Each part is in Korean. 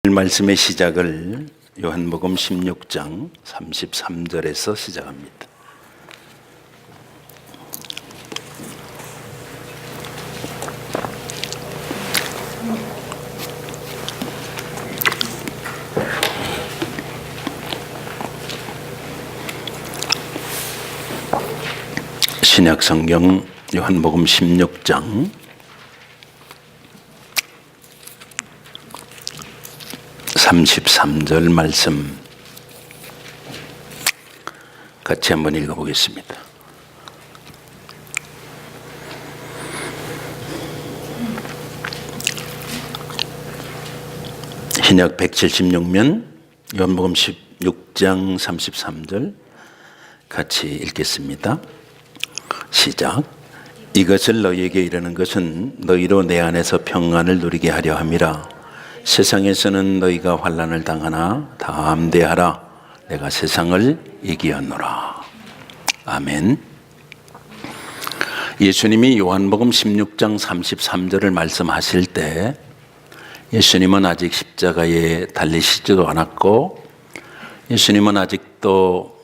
말씀의 시작을 요한복음 16장 33절에서 시작합니다. 신약성경 요한복음 16장 33절 말씀 같이 한번 읽어보겠습니다. 신약 176면 요한복음 16장 33절 같이 읽겠습니다. 시작. 이것을 너희에게 이르는 것은 너희로 내 안에서 평안을 누리게 하려 함이라. 세상에서는 너희가 환난을 당하나 담대하라. 내가 세상을 이기었노라. 아멘. 예수님이 요한복음 16장 33절을 말씀하실 때 예수님은 아직 십자가에 달리시지도 않았고 예수님은 아직도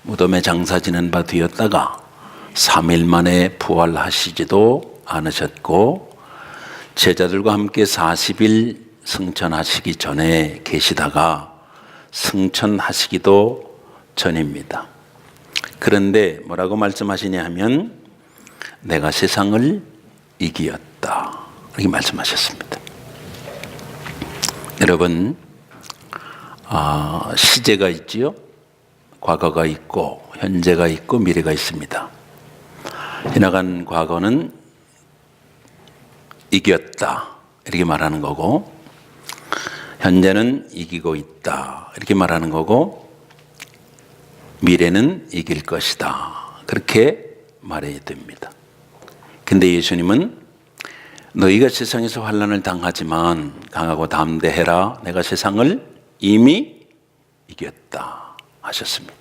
무덤에 장사 지는 바 되었다가 3일 만에 부활하시지도 않으셨고 제자들과 함께 40일 승천하시기 전에 계시다가 승천하시기도 전입니다. 그런데 뭐라고 말씀하시냐 하면 내가 세상을 이기었다 이렇게 말씀하셨습니다. 여러분 시제가 있지요. 과거가 있고 현재가 있고 미래가 있습니다. 지나간 과거는 이겼다 이렇게 말하는 거고 현재는 이기고 있다 이렇게 말하는 거고 미래는 이길 것이다 그렇게 말해야 됩니다. 근데 예수님은 너희가 세상에서 환난을 당하지만 강하고 담대해라. 내가 세상을 이미 이겼다 하셨습니다.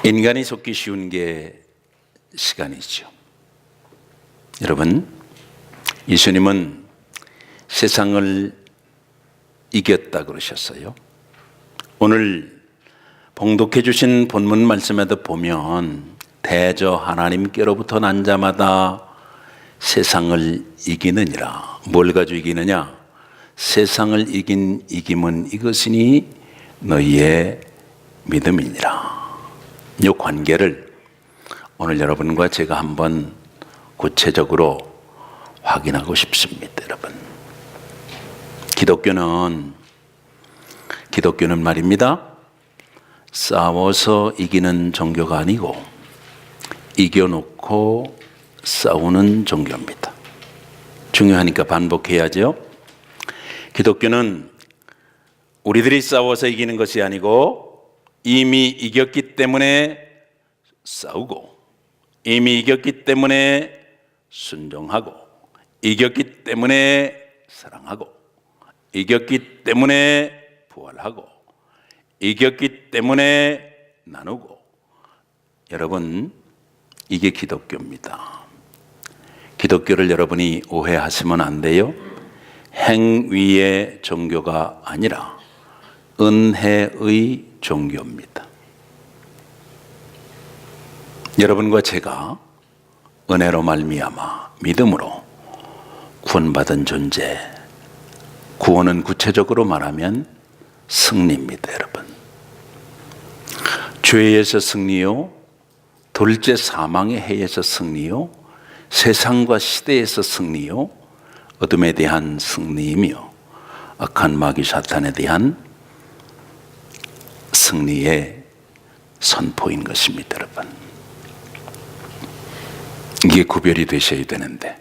인간이 속기 쉬운 게 시간이죠. 여러분 예수님은 세상을 이겼다 그러셨어요. 오늘 봉독해 주신 본문 말씀에도 보면 대저 하나님께로부터 난 자마다 세상을 이기느니라. 뭘 가지고 이기느냐? 세상을 이긴 이김은 이것이니 너희의 믿음이니라. 이 관계를 오늘 여러분과 제가 한번 구체적으로 확인하고 싶습니다. 여러분 기독교는 말입니다. 싸워서 이기는 종교가 아니고 이겨놓고 싸우는 종교입니다. 중요하니까 반복해야죠. 기독교는 우리들이 싸워서 이기는 것이 아니고 이미 이겼기 때문에 싸우고 이미 이겼기 때문에 순종하고 이겼기 때문에 사랑하고 이겼기 때문에 부활하고 이겼기 때문에 나누고 여러분 이게 기독교입니다. 기독교를 여러분이 오해하시면 안 돼요. 행위의 종교가 아니라 은혜의 종교입니다. 여러분과 제가 은혜로 말미암아 믿음으로 구원받은 존재, 구원은 구체적으로 말하면 승리입니다. 여러분 죄에서 승리요, 둘째 사망의 해에서 승리요, 세상과 시대에서 승리요, 어둠에 대한 승리이며 악한 마귀 사탄에 대한 승리의 선포인 것입니다. 여러분 이게 구별이 되셔야 되는데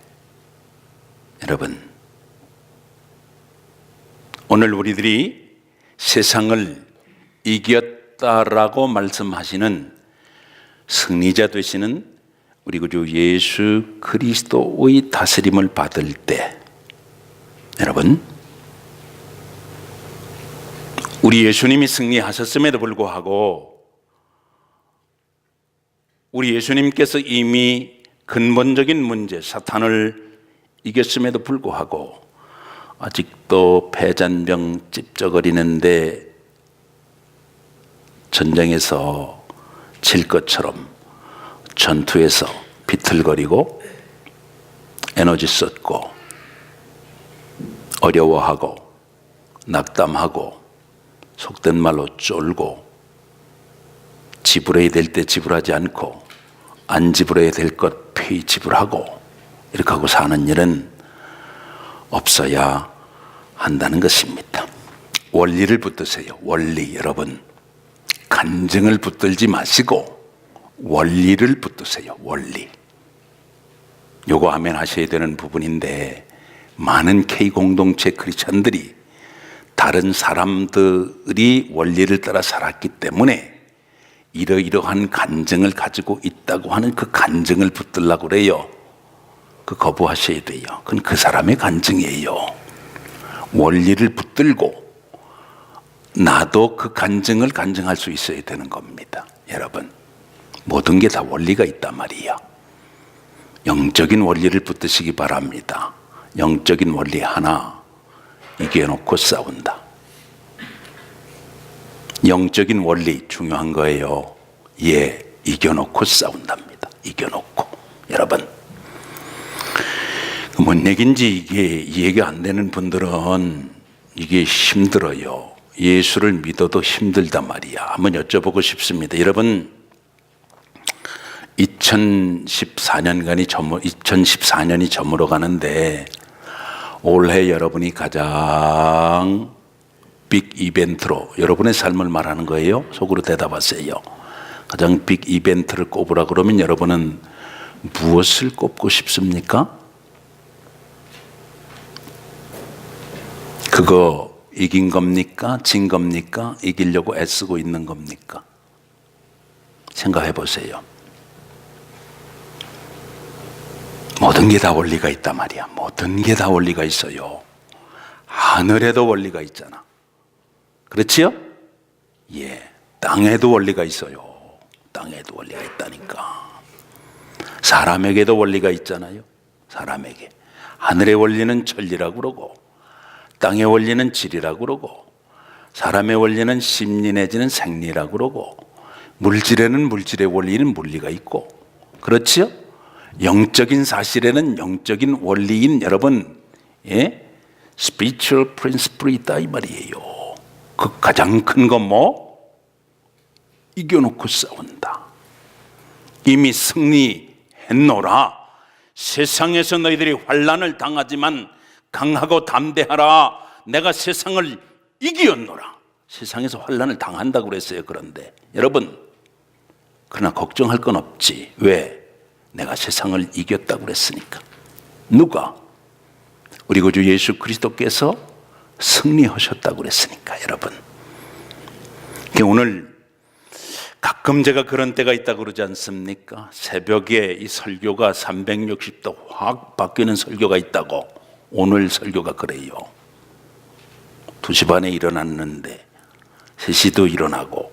여러분 오늘 우리들이 세상을 이겼다라고 말씀하시는 승리자 되시는 우리 구주 예수 그리스도의 다스림을 받을 때 여러분 우리 예수님이 승리하셨음에도 불구하고 우리 예수님께서 이미 근본적인 문제 사탄을 이겼음에도 불구하고 아직도 패잔병 찝쩍거리는데 전쟁에서 질 것처럼 전투에서 비틀거리고 에너지 썼고 어려워하고 낙담하고 속된 말로 쫄고 지불해야 될 때 지불하지 않고 안 지불해야 될 것 피히 지불하고 이렇게 하고 사는 일은 없어야 한다는 것입니다. 원리를 붙드세요. 원리. 여러분, 간증을 붙들지 마시고 원리를 붙드세요. 원리. 요거 하면 하셔야 되는 부분인데, 많은 K공동체 크리스찬들이 다른 사람들이 원리를 따라 살았기 때문에 이러이러한 간증을 가지고 있다고 하는 그 간증을 붙들라고 그래요. 그 거부하셔야 돼요. 그건 그 사람의 간증이에요. 원리를 붙들고 나도 그 간증을 간증할 수 있어야 되는 겁니다. 여러분, 모든 게 다 원리가 있단 말이에요. 영적인 원리를 붙드시기 바랍니다. 영적인 원리 하나 이겨놓고 싸운다. 영적인 원리 중요한 거예요. 예, 이겨놓고 싸운답니다. 이겨놓고. 여러분, 뭔 얘기인지 이게 이해가 안 되는 분들은 이게 힘들어요. 예수를 믿어도 힘들단 말이야. 한번 여쭤보고 싶습니다. 여러분, 2014년이 저물어 가는데 올해 여러분이 가장 빅 이벤트로, 여러분의 삶을 말하는 거예요. 속으로 대답하세요. 가장 빅 이벤트를 꼽으라 그러면 여러분은 무엇을 꼽고 싶습니까? 그거 이긴 겁니까? 진 겁니까? 이기려고 애쓰고 있는 겁니까? 생각해 보세요. 모든 게 다 원리가 있단 말이야. 모든 게 다 원리가 있어요. 하늘에도 원리가 있잖아. 그렇지요? 예. 땅에도 원리가 있어요. 땅에도 원리가 있다니까. 사람에게도 원리가 있잖아요. 사람에게. 하늘의 원리는 천리라고 그러고, 땅의 원리는 질이라고 그러고, 사람의 원리는 심리 내지는 생리라고 그러고, 물질에는 물질의 원리는 물리가 있고, 그렇지요? 영적인 사실에는 영적인 원리인 여러분, 예? spiritual principle이 있다 이 말이에요. 그 가장 큰 건 뭐? 이겨놓고 싸운다. 이미 승리했노라. 세상에서 너희들이 환난을 당하지만 강하고 담대하라. 내가 세상을 이기었노라. 세상에서 환난을 당한다고 그랬어요. 그런데 여러분, 그러나 걱정할 건 없지. 왜? 내가 세상을 이겼다고 그랬으니까. 누가? 우리 구주 예수 그리스도께서 승리하셨다고 그랬으니까. 여러분, 오늘 가끔 제가 그런 때가 있다고 그러지 않습니까? 새벽에 이 설교가 360도 확 바뀌는 설교가 있다고. 오늘 설교가 그래요. 2시 반에 일어났는데 3시도 일어나고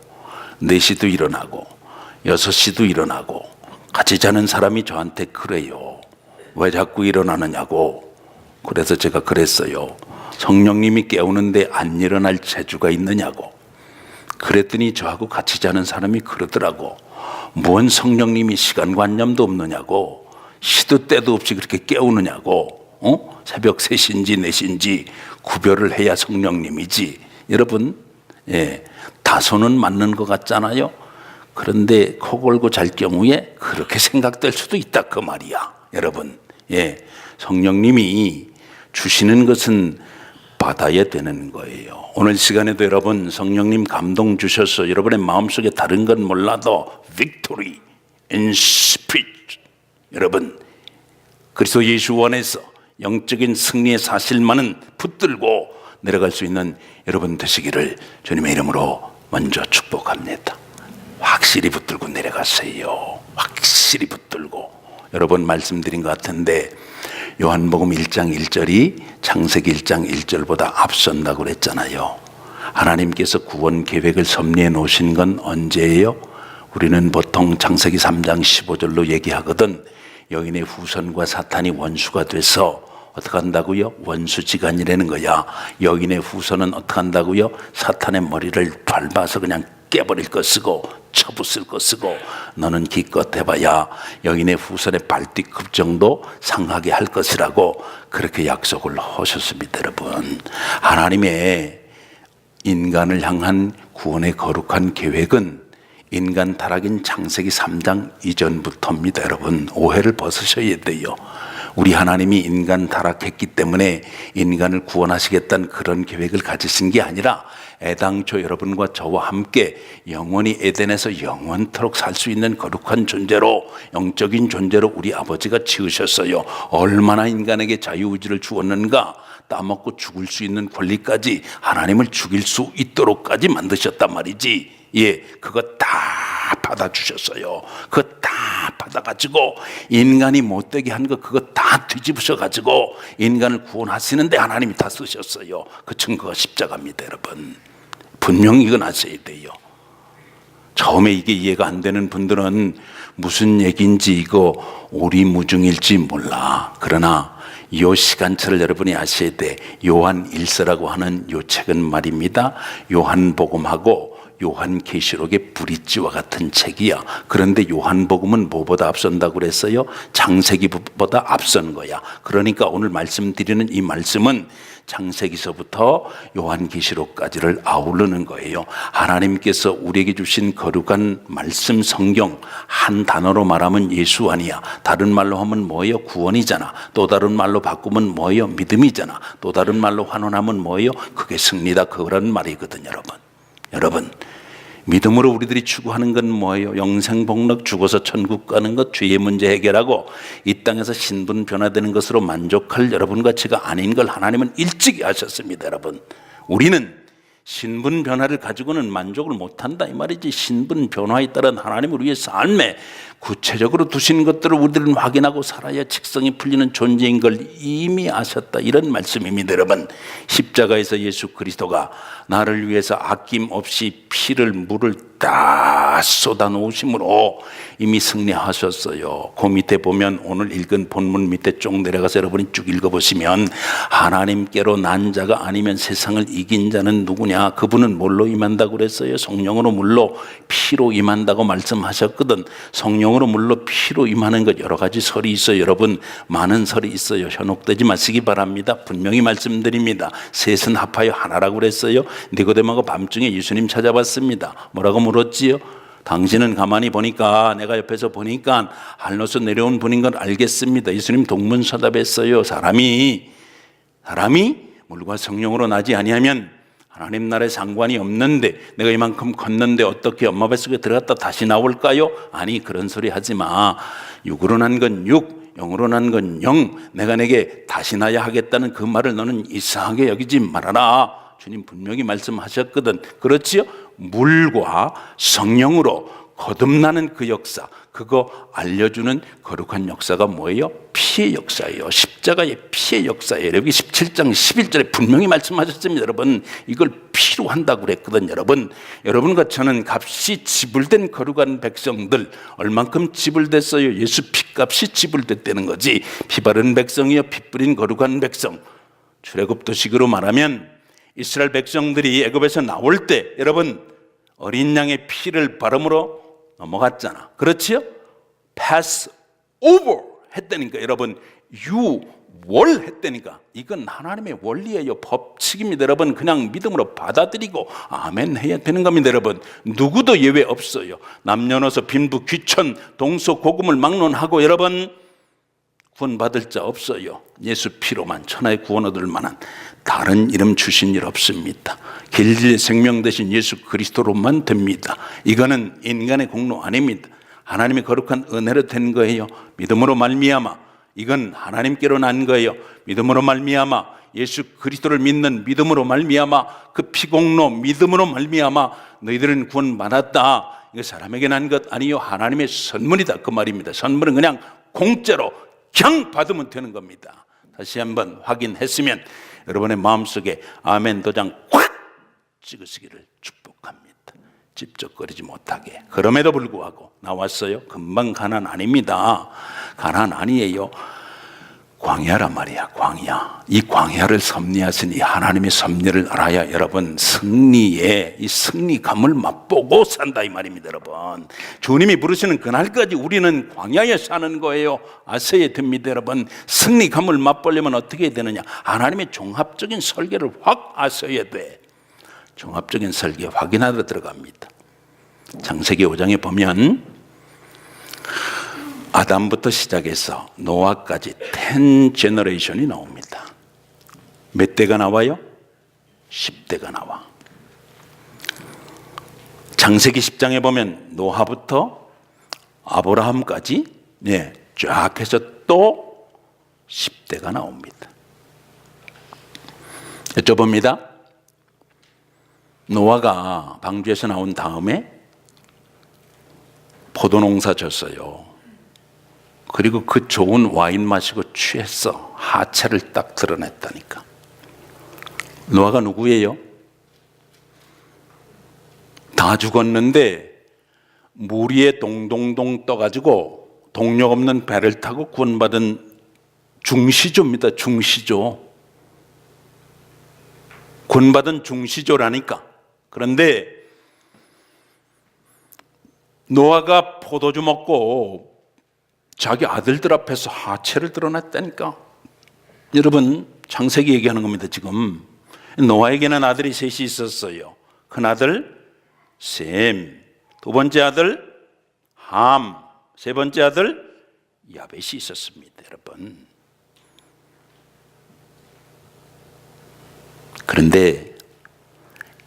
4시도 일어나고 6시도 일어나고 같이 자는 사람이 저한테 그래요. 왜 자꾸 일어나느냐고. 그래서 제가 그랬어요. 성령님이 깨우는데 안 일어날 재주가 있느냐고. 그랬더니 저하고 같이 자는 사람이 그러더라고. 뭔 성령님이 시간관념도 없느냐고. 시도 때도 없이 그렇게 깨우느냐고. 새벽 3시인지 4시인지 구별을 해야 성령님이지. 여러분, 예, 다소는 맞는 것 같잖아요. 그런데 코 골고 잘 경우에 그렇게 생각될 수도 있다 그 말이야. 여러분, 예, 성령님이 주시는 것은 받아야 되는 거예요. 오늘 시간에도 여러분 성령님 감동 주셔서 여러분의 마음속에 다른 건 몰라도 victory in spirit, 여러분 그리스도 예수 안에서 영적인 승리의 사실만은 붙들고 내려갈 수 있는 여러분 되시기를 주님의 이름으로 먼저 축복합니다. 확실히 붙들고 내려가세요. 확실히 붙들고. 여러분 말씀드린 것 같은데 요한복음 1장 1절이 창세기 1장 1절보다 앞선다고 그랬잖아요. 하나님께서 구원 계획을 섭리해 놓으신 건 언제예요? 우리는 보통 창세기 3장 15절로 얘기하거든. 여인의 후손과 사탄이 원수가 돼서 어떻게 한다고요? 원수지간이라는 거야. 여인의 후손은 어떻게 한다고요? 사탄의 머리를 밟아서 그냥 깨버릴 거 쓰고 쳐부술 거 쓰고 너는 기껏 해봐야 여인의 후손의 발뒤급 정도 상하게 할 것이라고 그렇게 약속을 하셨습니다. 여러분, 하나님의 인간을 향한 구원의 거룩한 계획은 인간 타락인 창세기 3장 이전부터입니다. 여러분, 오해를 벗으셔야 돼요. 우리 하나님이 인간 타락했기 때문에 인간을 구원하시겠다는 그런 계획을 가지신 게 아니라 애당초 여러분과 저와 함께 영원히 에덴에서 영원토록 살 수 있는 거룩한 존재로, 영적인 존재로 우리 아버지가 지으셨어요. 얼마나 인간에게 자유의지를 주었는가. 따먹고 죽을 수 있는 권리까지, 하나님을 죽일 수 있도록까지 만드셨단 말이지. 예, 그거 다 받아주셨어요. 그거 다 받아가지고 인간이 못되게 한 거 그거 다 뒤집으셔가지고 인간을 구원하시는데 하나님이 다 쓰셨어요. 그 증거가 십자가입니다. 여러분, 분명히 이건 아셔야 돼요. 처음에 이게 이해가 안 되는 분들은 무슨 얘기인지 이거 오리무중일지 몰라. 그러나 이 시간차를 여러분이 아셔야 돼. 요한 1서라고 하는 요 책은 말입니다, 요한복음하고 요한계시록의 브릿지와 같은 책이야. 그런데 요한복음은 뭐보다 앞선다고 그랬어요? 창세기보다 앞선 거야. 그러니까 오늘 말씀드리는 이 말씀은 창세기서부터 요한계시록까지를 아우르는 거예요. 하나님께서 우리에게 주신 거룩한 말씀 성경, 한 단어로 말하면 예수 아니야. 다른 말로 하면 뭐예요? 구원이잖아. 또 다른 말로 바꾸면 뭐예요? 믿음이잖아. 또 다른 말로 환원하면 뭐예요? 그게 승리다. 그런 말이거든. 여러분, 믿음으로 우리들이 추구하는 건 뭐예요? 영생복락, 죽어서 천국 가는 것, 죄의 문제 해결하고 이 땅에서 신분 변화되는 것으로 만족할 여러분과 제가 아닌 걸 하나님은 일찍이 아셨습니다. 여러분, 우리는 신분 변화를 가지고는 만족을 못한다 이 말이지. 신분 변화에 따른 하나님을 위해 삶에 구체적으로 두신 것들을 우리들은 확인하고 살아야 직성이 풀리는 존재인 걸 이미 아셨다, 이런 말씀입니다. 여러분, 십자가에서 예수 그리스도가 나를 위해서 아낌없이 피를 물을 다 쏟아놓으심으로 이미 승리하셨어요. 그 밑에 보면 오늘 읽은 본문 밑에 쭉 내려가서 여러분이 쭉 읽어보시면 하나님께로 난 자가 아니면 세상을 이긴 자는 누구냐? 그분은 뭘로 임한다고 그랬어요? 성령으로 물로 피로 임한다고 말씀하셨거든. 성령으로 물로 피로 임하는 것 여러 가지 설이 있어요. 여러분, 많은 설이 있어요. 현혹되지 마시기 바랍니다. 분명히 말씀드립니다. 셋은 합하여 하나라고 그랬어요. 니고데모가 밤중에 예수님 찾아봤습니다. 뭐라고 물었지요? 당신은 가만히 보니까, 내가 옆에서 보니까 하늘로서 내려온 분인 걸 알겠습니다. 예수님 동문서답했어요. 사람이 물과 성령으로 나지 아니하면 하나님 나라에 상관이 없는데, 내가 이만큼 컸는데 어떻게 엄마 뱃속에 들어갔다 다시 나올까요? 아니, 그런 소리 하지 마. 육으로 난 건 육, 영으로 난 건 영. 내가 내게 다시 나야 하겠다는 그 말을 너는 이상하게 여기지 말아라. 주님 분명히 말씀하셨거든. 그렇지요? 물과 성령으로 거듭나는 그 역사, 그거 알려주는 거룩한 역사가 뭐예요? 피의 역사예요. 십자가의 피의 역사예요. 여기 17장 11절에 분명히 말씀하셨습니다. 여러분, 이걸 피로 한다고 그랬거든. 여러분과 저는 값이 지불된 거룩한 백성들, 얼만큼 지불됐어요? 예수 피값이 지불됐다는 거지. 피 바른 백성이요, 피 뿌린 거룩한 백성. 출애굽도식으로 말하면 이스라엘 백성들이 애굽에서 나올 때 여러분, 어린 양의 피를 바름으로 넘어갔잖아. 그렇지요? pass over 했다니까. 여러분, 유월 했다니까. 이건 하나님의 원리예요. 법칙입니다. 여러분, 그냥 믿음으로 받아들이고 아멘 해야 되는 겁니다. 여러분, 누구도 예외 없어요. 남녀노소 빈부 귀천 동서고금을 막론하고 여러분, 구원받을 자 없어요. 예수 피로만 천하의 구원 얻을 만한 다른 이름 주신 일 없습니다. 길리의 생명 되신 예수 그리스도로만 됩니다. 이거는 인간의 공로 아닙니다. 하나님의 거룩한 은혜로 된 거예요. 믿음으로 말미암아, 이건 하나님께로 난 거예요. 믿음으로 말미암아, 예수 그리스도를 믿는 믿음으로 말미암아, 그 피공로 믿음으로 말미암아 너희들은 구원받았다. 이거 사람에게 난 것 아니요, 하나님의 선물이다, 그 말입니다. 선물은 그냥 공짜로 그냥 받으면 되는 겁니다. 다시 한번 확인했으면 여러분의 마음속에 아멘 도장 꽉 찍으시기를 축복합니다. 찝쩍거리지 못하게. 그럼에도 불구하고 나왔어요. 금방 가난 아닙니다. 가난 아니에요. 광야란 말이야, 광야. 이 광야를 섭리하시니 하나님의 섭리를 알아야 여러분 승리의 이 승리감을 맛보고 산다 이 말입니다, 여러분. 주님이 부르시는 그날까지 우리는 광야에 사는 거예요. 아셔야 됩니다, 여러분. 승리감을 맛보려면 어떻게 해야 되느냐? 하나님의 종합적인 설계를 확 아셔야 돼. 종합적인 설계 확인하러 들어갑니다. 창세기 5장에 보면 아담부터 시작해서 노아까지 10 제너레이션이 나옵니다. 몇 대가 나와요? 10대가 나와. 창세기 10장에 보면 노아부터 아브라함까지 쫙 해서 또 10대가 나옵니다. 여쭤봅니다. 노아가 방주에서 나온 다음에 포도농사 졌어요. 그리고 그 좋은 와인 마시고 취했어. 하체를 딱 드러냈다니까. 노아가 누구예요? 다 죽었는데 물 위에 동동동 떠가지고 동력 없는 배를 타고 구원받은 중시조입니다. 중시조. 구원받은 중시조라니까. 그런데 노아가 포도주 먹고 자기 아들들 앞에서 하체를 드러냈다니까. 여러분 창세기 얘기하는 겁니다. 지금 노아에게는 아들이 셋이 있었어요. 큰 아들 셈, 두 번째 아들 함, 세 번째 아들 야벳이 있었습니다. 여러분. 그런데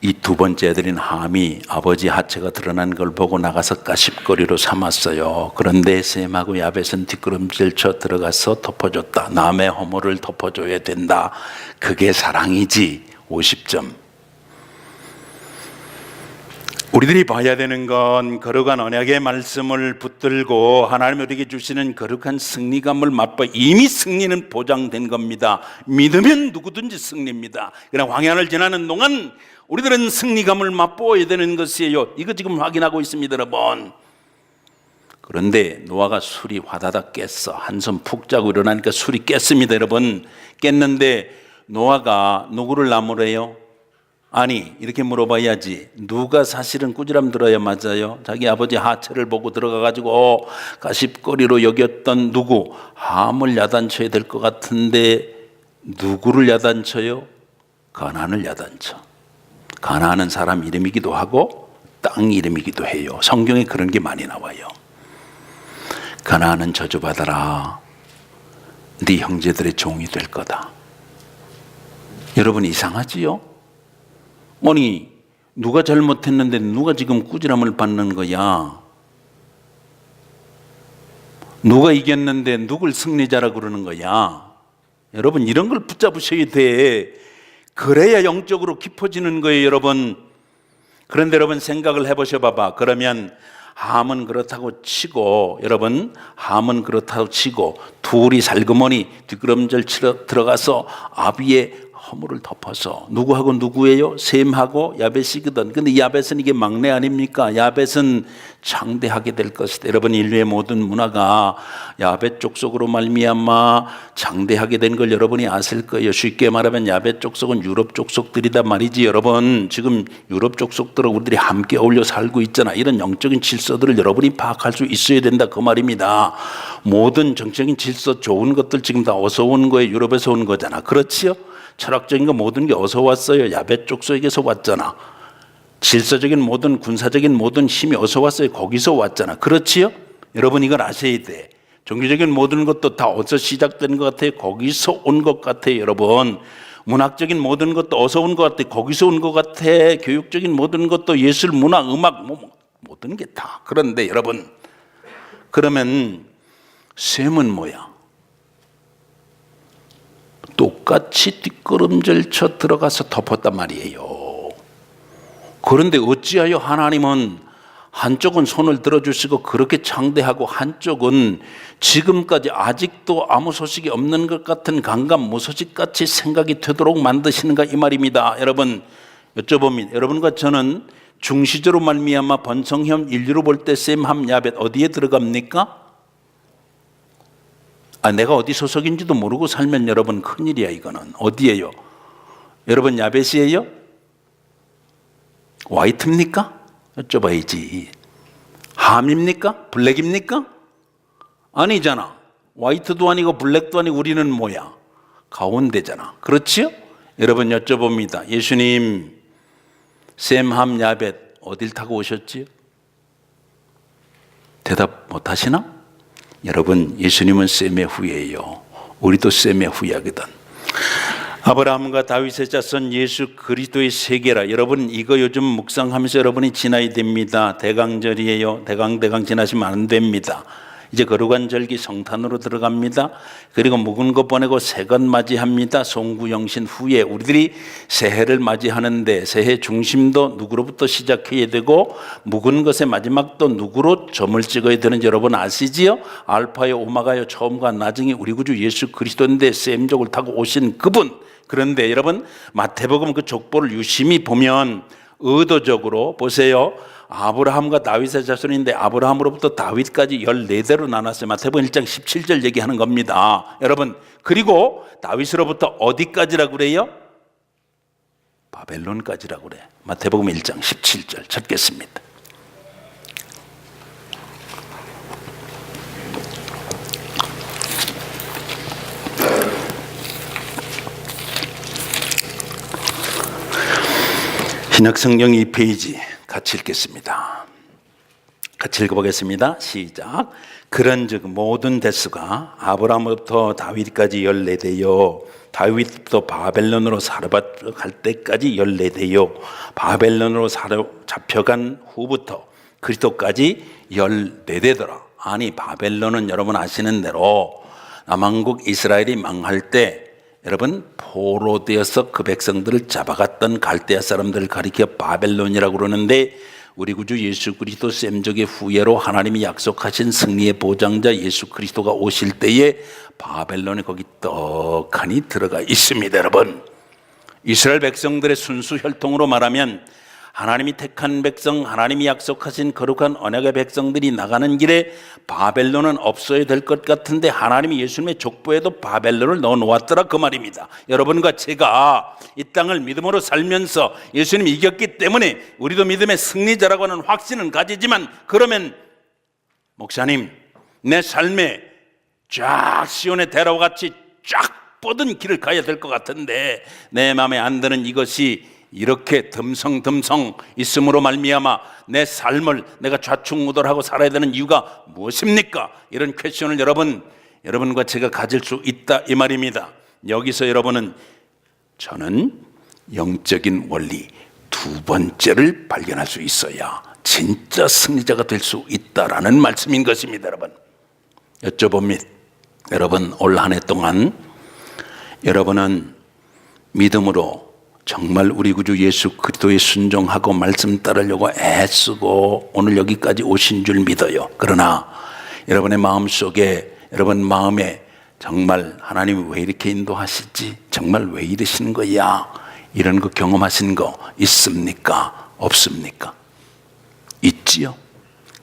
이 두 번째 아들인 함이 아버지 하체가 드러난 걸 보고 나가서 가십거리로 삼았어요. 그런데 셈하고 야벳은 뒷걸음질 쳐 들어가서 덮어줬다. 남의 허물을 덮어줘야 된다. 그게 사랑이지. 50점. 우리들이 봐야 되는 건 거룩한 언약의 말씀을 붙들고 하나님이 우리에게 주시는 거룩한 승리감을 맛봐. 이미 승리는 보장된 겁니다. 믿으면 누구든지 승리입니다. 그러나 광야를 지나는 동안 우리들은 승리감을 맛보아야 되는 것이에요. 이거 지금 확인하고 있습니다, 여러분. 그런데 노아가 술이 화다닥 깼어. 한숨 푹 자고 일어나니까 술이 깼습니다, 여러분. 깼는데 노아가 누구를 나무래요? 아니, 이렇게 물어봐야지. 누가 사실은 꾸지람 들어야 맞아요? 자기 아버지 하체를 보고 들어가가지고 가십거리로 여겼던 누구? 함을 야단쳐야 될 것 같은데 누구를 야단쳐요? 가나안을 야단쳐. 가나안은 사람 이름이기도 하고 땅 이름이기도 해요. 성경에 그런 게 많이 나와요. 가나안은 저주받아라. 네 형제들의 종이 될 거다. 여러분 이상하지요? 아니 누가 잘못했는데 누가 지금 꾸지람을 받는 거야? 누가 이겼는데 누굴 승리자라 그러는 거야? 여러분 이런 걸 붙잡으셔야 돼. 그래야 영적으로 깊어지는 거예요, 여러분. 그런데 여러분 생각을 해보셔 봐봐. 그러면 함은 그렇다고 치고, 여러분 함은 그렇다고 치고 둘이 살그머니 뒷걸음질 치러 들어가서 아비의 허물을 덮어서 누구하고 누구예요? 셈하고 야벳이거든. 근데 야벳은 이게 막내 아닙니까? 야벳은 창대하게 될 것이다. 여러분 인류의 모든 문화가 야벳 족속으로 말미암아 창대하게 된 걸 여러분이 아실 거예요. 쉽게 말하면 야벳 족속은 유럽 족속들이다 말이지. 여러분 지금 유럽 족속들하고 우리들이 함께 어울려 살고 있잖아. 이런 영적인 질서들을 여러분이 파악할 수 있어야 된다 그 말입니다. 모든 정적인 질서 좋은 것들 지금 다 어서 온 거예요. 유럽에서 온 거잖아. 그렇지요? 철학적인 거 모든 게 어서 왔어요. 야벳 족속에서 왔잖아. 질서적인 모든 군사적인 모든 힘이 어서 왔어요. 거기서 왔잖아. 그렇지요? 여러분 이걸 아셔야 돼. 종교적인 모든 것도 다 어디서 시작된 것 같아요. 거기서 온 것 같아요. 여러분 문학적인 모든 것도 어서 온 것 같아요. 거기서 온 것 같아. 교육적인 모든 것도 예술, 문화, 음악 모든 게 다. 그런데 여러분 그러면 셈은 뭐야? 똑같이 뒷걸음질 쳐 들어가서 덮었단 말이에요. 그런데 어찌하여 하나님은 한쪽은 손을 들어주시고 그렇게 창대하고 한쪽은 지금까지 아직도 아무 소식이 없는 것 같은 강간무소식같이 생각이 되도록 만드시는가 이 말입니다. 여러분 여쭤봅니다. 여러분과 저는 중시적으로 말미암아 번성형 인류로 볼 때 셈, 함, 야벳 어디에 들어갑니까? 내가 어디 소속인지도 모르고 살면 여러분 큰일이야. 이거는 어디예요? 여러분 야벳이에요? 화이트입니까? 여쭤봐야지. 함입니까? 블랙입니까? 아니잖아. 화이트도 아니고 블랙도 아니고 우리는 뭐야? 가운데잖아. 그렇지요? 여러분 여쭤봅니다. 예수님 셈, 함, 야벳 어딜 타고 오셨지요? 대답 못 하시나? 여러분 예수님은 셈의 후예요. 우리도 셈의 후예거든. 아브라함과 다윗의 자손 예수 그리스도의 세계라. 여러분 이거 요즘 묵상하면서 여러분이 지나야 됩니다. 대강절이에요. 대강 지나시면 안 됩니다. 이제 거룩한 절기 성탄으로 들어갑니다. 그리고 묵은 것 보내고 새 것 맞이합니다. 송구영신 후에 우리들이 새해를 맞이하는데 새해 중심도 누구로부터 시작해야 되고 묵은 것의 마지막도 누구로 점을 찍어야 되는지 여러분 아시지요? 알파요 오마가요 처음과 나중에 우리 구주 예수 그리스도인데 셈족을 타고 오신 그분. 그런데 여러분 마태복음 그 족보를 유심히 보면 의도적으로 보세요. 아브라함과 다윗의 자손인데 아브라함으로부터 다윗까지 14대로 나눴어요. 마태복음 1장 17절 얘기하는 겁니다. 여러분 그리고 다윗으로부터 어디까지라고 그래요? 바벨론까지라고 그래. 마태복음 1장 17절 찾겠습니다. 신약성경 2페이지 같이 읽겠습니다. 같이 읽어보겠습니다. 시작. 그런즉 모든 대수가 아브라함부터 다윗까지 14대요 다윗부터 바벨론으로 사로잡혀갈 때까지 14대요 바벨론으로 사로잡혀간 후부터 그리스도까지 14대더라. 아니 바벨론은 여러분 아시는 대로 남왕국 이스라엘이 망할 때 여러분 포로되어서 그 백성들을 잡아갔던 갈대아 사람들을 가리켜 바벨론이라고 그러는데 우리 구주 예수 그리스도 셈족의 후예로 하나님이 약속하신 승리의 보장자 예수 그리스도가 오실 때에 바벨론이 거기 떡하니 들어가 있습니다. 여러분 이스라엘 백성들의 순수 혈통으로 말하면 하나님이 택한 백성, 하나님이 약속하신 거룩한 언약의 백성들이 나가는 길에 바벨론은 없어야 될 것 같은데 하나님이 예수님의 족보에도 바벨론을 넣어놓았더라 그 말입니다. 여러분과 제가 이 땅을 믿음으로 살면서 예수님이 이겼기 때문에 우리도 믿음의 승리자라고 하는 확신은 가지지만 그러면 목사님 내 삶에 쫙 시온의 대로와 같이 쫙 뻗은 길을 가야 될 것 같은데 내 마음에 안 드는 이것이 이렇게 듬성듬성 있음으로 말미암아 내 삶을 내가 좌충우돌하고 살아야 되는 이유가 무엇입니까? 이런 퀘스천을 여러분과 제가 가질 수 있다 이 말입니다. 여기서 여러분은 저는 영적인 원리 두 번째를 발견할 수 있어야 진짜 승리자가 될 수 있다라는 말씀인 것입니다. 여쭤봅니다. 여러분 올 한 해 동안 여러분은 믿음으로 정말 우리 구주 예수 그리스도에 순종하고 말씀 따르려고 애쓰고 오늘 여기까지 오신 줄 믿어요. 그러나 여러분의 마음속에 여러분 마음에 정말 하나님이 왜 이렇게 인도하시지? 정말 왜 이러시는 거야? 이런 거 경험하신 거 있습니까? 없습니까? 있지요.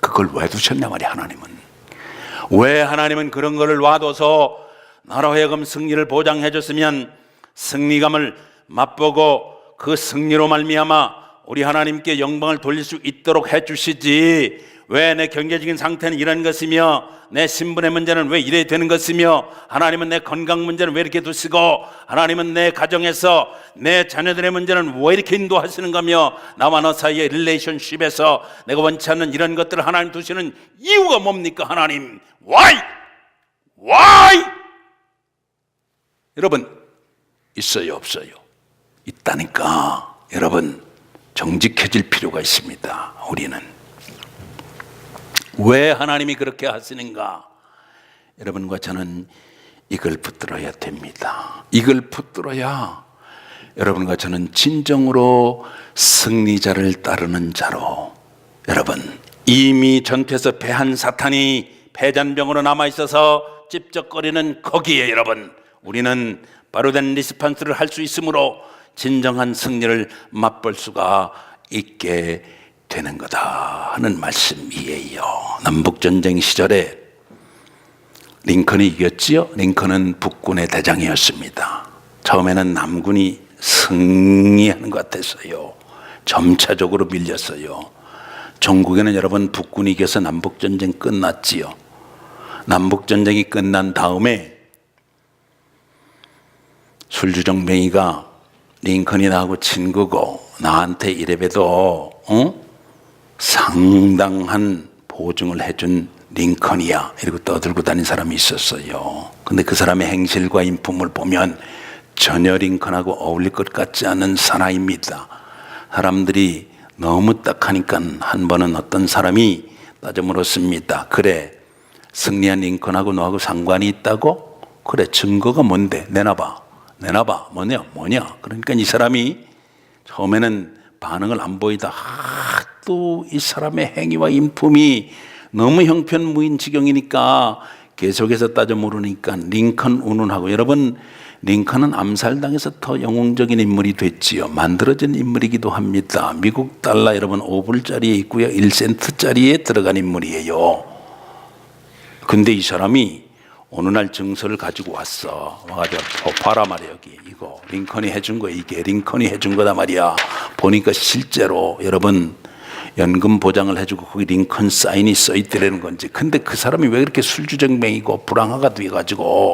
그걸 왜 두셨냐 말이야. 하나님은 왜 하나님은 그런 거를 놔둬서 나로 하여금 승리를 보장해 줬으면 승리감을 맛보고 그 승리로 말미암아 우리 하나님께 영광을 돌릴 수 있도록 해주시지 왜 내 경제적인 상태는 이런 것이며 내 신분의 문제는 왜 이래 되는 것이며 하나님은 내 건강 문제는 왜 이렇게 두시고 하나님은 내 가정에서 내 자녀들의 문제는 왜 이렇게 인도하시는 거며 나와 너 사이의 릴레이션십에서 내가 원치 않는 이런 것들을 하나님 두시는 이유가 뭡니까? 하나님 Why? 여러분 있어요 없어요? 있다니까. 여러분 정직해질 필요가 있습니다. 우리는 왜 하나님이 그렇게 하시는가? 여러분과 저는 이걸 붙들어야 됩니다. 이걸 붙들어야 여러분과 저는 진정으로 승리자를 따르는 자로 여러분 이미 전투에서 패한 사탄이 패잔병으로 남아있어서 찝쩍거리는 거기에 여러분 우리는 바로된 리스판스를 할 수 있으므로 진정한 승리를 맛볼 수가 있게 되는 거다 하는 말씀이에요. 남북전쟁 시절에 링컨이 이겼지요. 링컨은 북군의 대장이었습니다. 처음에는 남군이 승리하는 것 같았어요. 점차적으로 밀렸어요. 전국에는 여러분 북군이 이겨서 남북전쟁 끝났지요. 남북전쟁이 끝난 다음에 술주정뱅이가 링컨이 나하고 친구고 나한테 이래봬도 상당한 보증을 해준 링컨이야 이러고 떠들고 다닌 사람이 있었어요. 근데 그 사람의 행실과 인품을 보면 전혀 링컨하고 어울릴 것 같지 않은 사나이입니다. 사람들이 너무 딱하니까 한 번은 어떤 사람이 따져 물었습니다. 그래, 승리한 링컨하고 너하고 상관이 있다고? 그래, 증거가 뭔데? 내놔봐. 뭐냐? 그러니까 이 사람이 처음에는 반응을 안 보이다 하도 이 사람의 행위와 인품이 너무 형편무인 지경이니까 계속해서 따져 물으니까 링컨 운운하고, 여러분 링컨은 암살당해서 더 영웅적인 인물이 됐지요. 만들어진 인물이기도 합니다. 미국 달러 여러분 5불짜리에 있고요, 1센트짜리에 들어간 인물이에요. 근데 이 사람이 어느 날 증서를 가지고 와가지고 봐라 말이야, 여기 이거 링컨이 해준 거, 이게 링컨이 해준 거다 말이야. 보니까 실제로 여러분 연금 보장을 해주고 거기 링컨 사인이 써있더라는 건지. 근데 그 사람이 왜 그렇게 술주정뱅이고 불황아가 돼가지고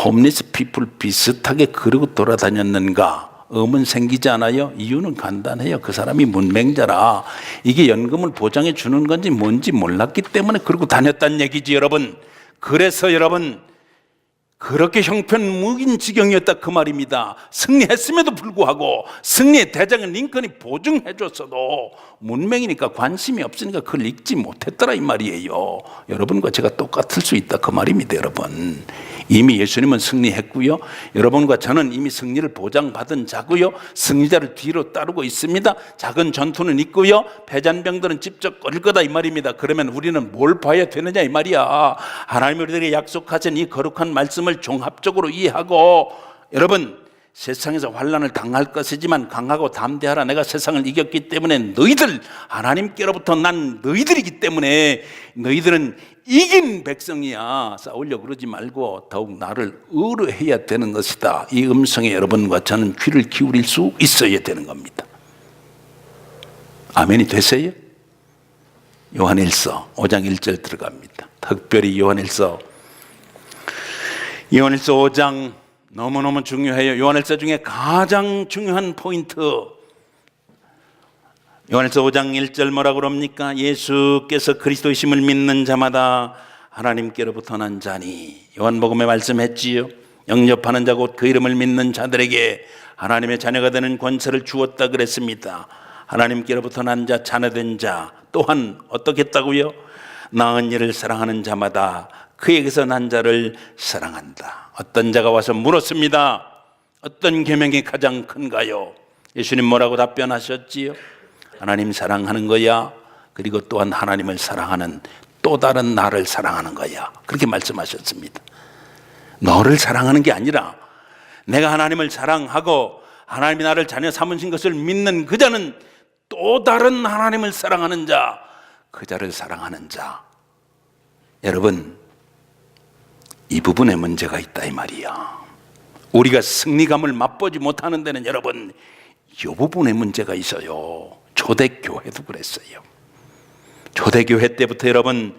홈리스 피플 비슷하게 그러고 돌아다녔는가? 의문 생기지 않아요? 이유는 간단해요. 그 사람이 문맹자라 이게 연금을 보장해 주는 건지 뭔지 몰랐기 때문에 그러고 다녔다는 얘기지, 여러분. 그래서 여러분 그렇게 형편무긴 지경이었다 그 말입니다. 승리했음에도 불구하고 승리의 대장은 링컨이 보증해줬어도 문맹이니까 관심이 없으니까 그걸 읽지 못했더라 이 말이에요. 여러분과 제가 똑같을 수 있다 그 말입니다. 여러분 이미 예수님은 승리했고요, 여러분과 저는 이미 승리를 보장받은 자고요, 승리자를 뒤로 따르고 있습니다. 작은 전투는 있고요, 패잔병들은 직접 끌 거다 이 말입니다. 그러면 우리는 뭘 봐야 되느냐 이 말이야. 하나님이 우리에게 약속하신 이 거룩한 말씀을 종합적으로 이해하고, 여러분 세상에서 환난을 당할 것이지만 강하고 담대하라. 내가 세상을 이겼기 때문에 너희들, 하나님께로부터 난 너희들이기 때문에 너희들은 이긴 백성이야. 싸우려고 그러지 말고 더욱 나를 의뢰해야 되는 것이다. 이 음성에 여러분과 저는 귀를 기울일 수 있어야 되는 겁니다. 아멘이 되세요? 요한일서 5장 1절 들어갑니다. 특별히 요한일서 5장 너무너무 중요해요. 요한일서 중에 가장 중요한 포인트. 요한일서 5장 1절 뭐라고 그럽니까? 예수께서 그리스도이심을 믿는 자마다 하나님께로부터 난 자니. 요한복음에 말씀했지요. 영접하는 자 곧 그 이름을 믿는 자들에게 하나님의 자녀가 되는 권세를 주었다 그랬습니다. 하나님께로부터 난 자, 자녀된 자 또한 어떻게 했다고요? 낳은 이를 사랑하는 자마다 그에게서 난 자를 사랑한다. 어떤 자가 와서 물었습니다. 어떤 계명이 가장 큰가요? 예수님 뭐라고 답변하셨지요? 하나님 사랑하는 거야. 그리고 또한 하나님을 사랑하는 또 다른 나를 사랑하는 거야. 그렇게 말씀하셨습니다. 너를 사랑하는 게 아니라 내가 하나님을 사랑하고 하나님이 나를 자녀 삼으신 것을 믿는 그 자는 또 다른 하나님을 사랑하는 자, 그 자를 사랑하는 자. 여러분 이 부분에 문제가 있다 이 말이야. 우리가 승리감을 맛보지 못하는 데는 여러분 이 부분에 문제가 있어요. 초대교회도 그랬어요. 초대교회 때부터 여러분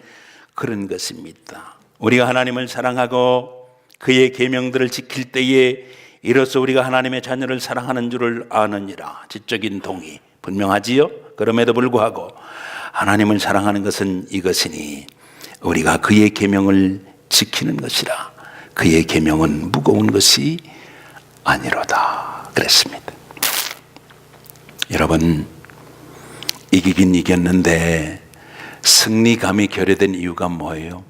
그런 것입니다. 우리가 하나님을 사랑하고 그의 계명들을 지킬 때에 이로써 우리가 하나님의 자녀를 사랑하는 줄을 아느니라. 지적인 동의 분명하지요. 그럼에도 불구하고 하나님을 사랑하는 것은 이것이니 우리가 그의 계명을 지키는 것이라. 그의 계명은 무거운 것이 아니로다 그랬습니다. 여러분 이기긴 이겼는데 승리감이 결여된 이유가 뭐예요?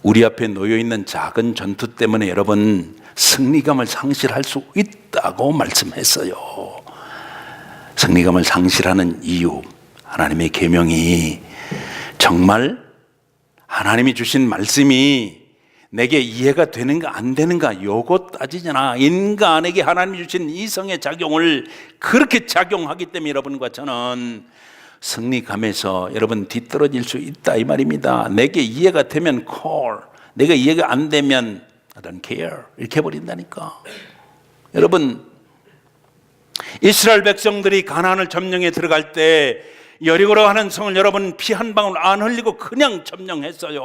우리 앞에 놓여있는 작은 전투 때문에 여러분 승리감을 상실할 수 있다고 말씀했어요. 승리감을 상실하는 이유, 하나님의 계명이 정말 하나님이 주신 말씀이 내게 이해가 되는가 안 되는가 요거 따지잖아. 인간에게 하나님이 주신 이성의 작용을 그렇게 작용하기 때문에 여러분과 저는 승리감에서 여러분 뒤떨어질 수 있다 이 말입니다. 내게 이해가 되면 콜, 내가 이해가 안 되면 I don't care 이렇게 해버린다니까. 여러분, 이스라엘 백성들이 가나안을 점령해 들어갈 때 여리고라고 하는 성을 여러분 피 한 방울 안 흘리고 그냥 점령했어요.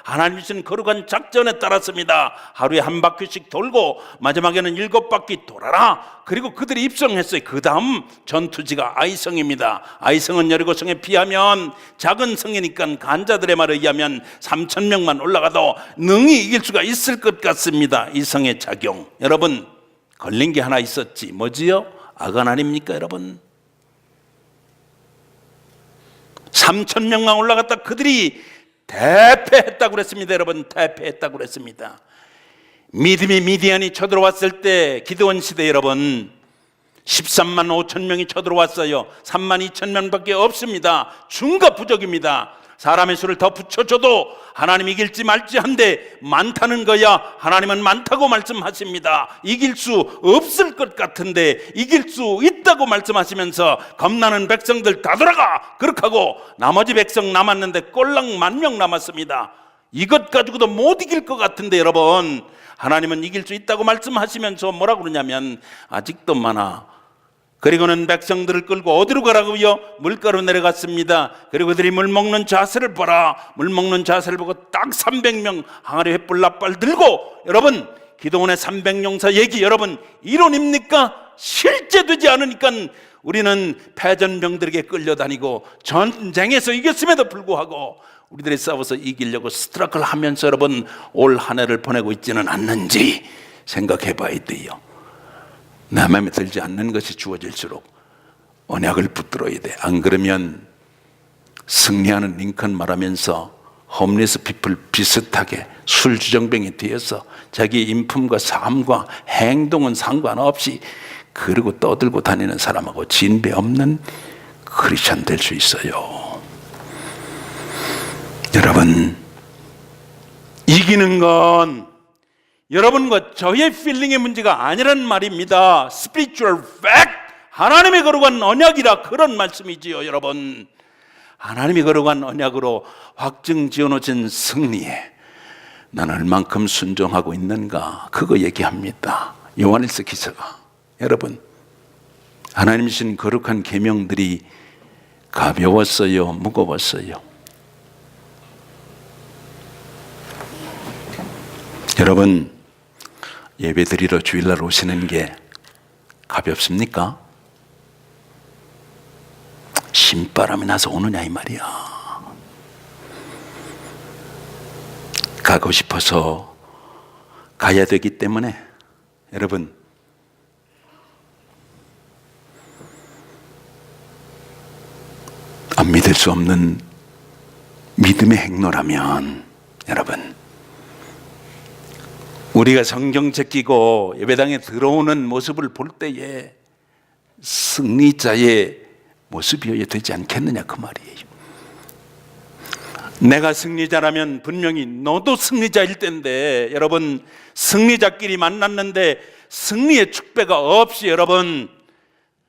하나님 주신 거룩한 작전에 따랐습니다. 하루에 한 바퀴씩 돌고 마지막에는 7바퀴 돌아라. 그리고 그들이 입성했어요. 그 다음 전투지가 아이성입니다. 아이성은 여리고성에 비하면 작은 성이니까 간자들의 말에 의하면 3,000명만 올라가도 능히 이길 수가 있을 것 같습니다. 이 성의 작용. 여러분, 걸린 게 하나 있었지. 뭐지요? 아간 아닙니까 여러분? 3,000명만 올라갔다 그들이 대패했다고 그랬습니다. 여러분, 대패했다고 그랬습니다. 믿음이 미디안이 쳐들어왔을 때 기드온 시대 여러분 13만 5천 명이 쳐들어왔어요. 3만 2천 명밖에 없습니다. 중과 부족입니다. 사람의 수를 더 붙여줘도 하나님 이길지 말지 한데 많다는 거야 하나님은 많다고 말씀하십니다. 이길 수 없을 것 같은데 이길 수 있다고 말씀하시면서 겁나는 백성들 다 돌아가 그렇게 하고 나머지 백성 남았는데 꼴랑 10,000명 남았습니다. 이것 가지고도 못 이길 것 같은데 여러분 하나님은 이길 수 있다고 말씀하시면서 뭐라고 그러냐면 아직도 많아. 그리고는 백성들을 끌고 어디로 가라고요? 물가로 내려갔습니다. 그리고 그들이 물 먹는 자세를 봐라. 물 먹는 자세를 보고 딱 300명 항아리 횃불 납발 들고 여러분 기도원의 300용사 얘기 여러분 이론입니까? 실제 되지 않으니까 우리는 패전병들에게 끌려다니고 전쟁에서 이겼음에도 불구하고 우리들이 싸워서 이기려고 스트라클 하면서 여러분 올 한 해를 보내고 있지는 않는지 생각해 봐야 돼요. 내 마음에 들지 않는 것이 주어질수록 언약을 붙들어야 돼. 안 그러면 승리하는 링컨 말하면서 홈리스 피플 비슷하게 술주정뱅이 뒤에서 자기 인품과 삶과 행동은 상관없이 그러고 떠들고 다니는 사람하고 진배 없는 크리스찬 될 수 있어요. 여러분, 이기는 건 여러분과 저의 필링의 문제가 아니란 말입니다. Spiritual fact, 하나님의 거룩한 언약이라 그런 말씀이지요. 여러분, 하나님이 거룩한 언약으로 확증 지어놓은 승리에 난 얼만큼 순종하고 있는가 그거 얘기합니다. 요한일서 기사가. 여러분, 하나님 주신 거룩한 계명들이 가벼웠어요? 무거웠어요? 여러분, 예배드리러 주일날 오시는 게 가볍습니까? 신바람이 나서 오느냐 이 말이야. 가고 싶어서 가야 되기 때문에 여러분 안 믿을 수 없는 믿음의 행로라면 여러분 우리가 성경책 끼고 예배당에 들어오는 모습을 볼 때에 승리자의 모습이어야 되지 않겠느냐 그 말이에요. 내가 승리자라면 분명히 너도 승리자일 텐데 여러분 승리자끼리 만났는데 승리의 축배가 없이 여러분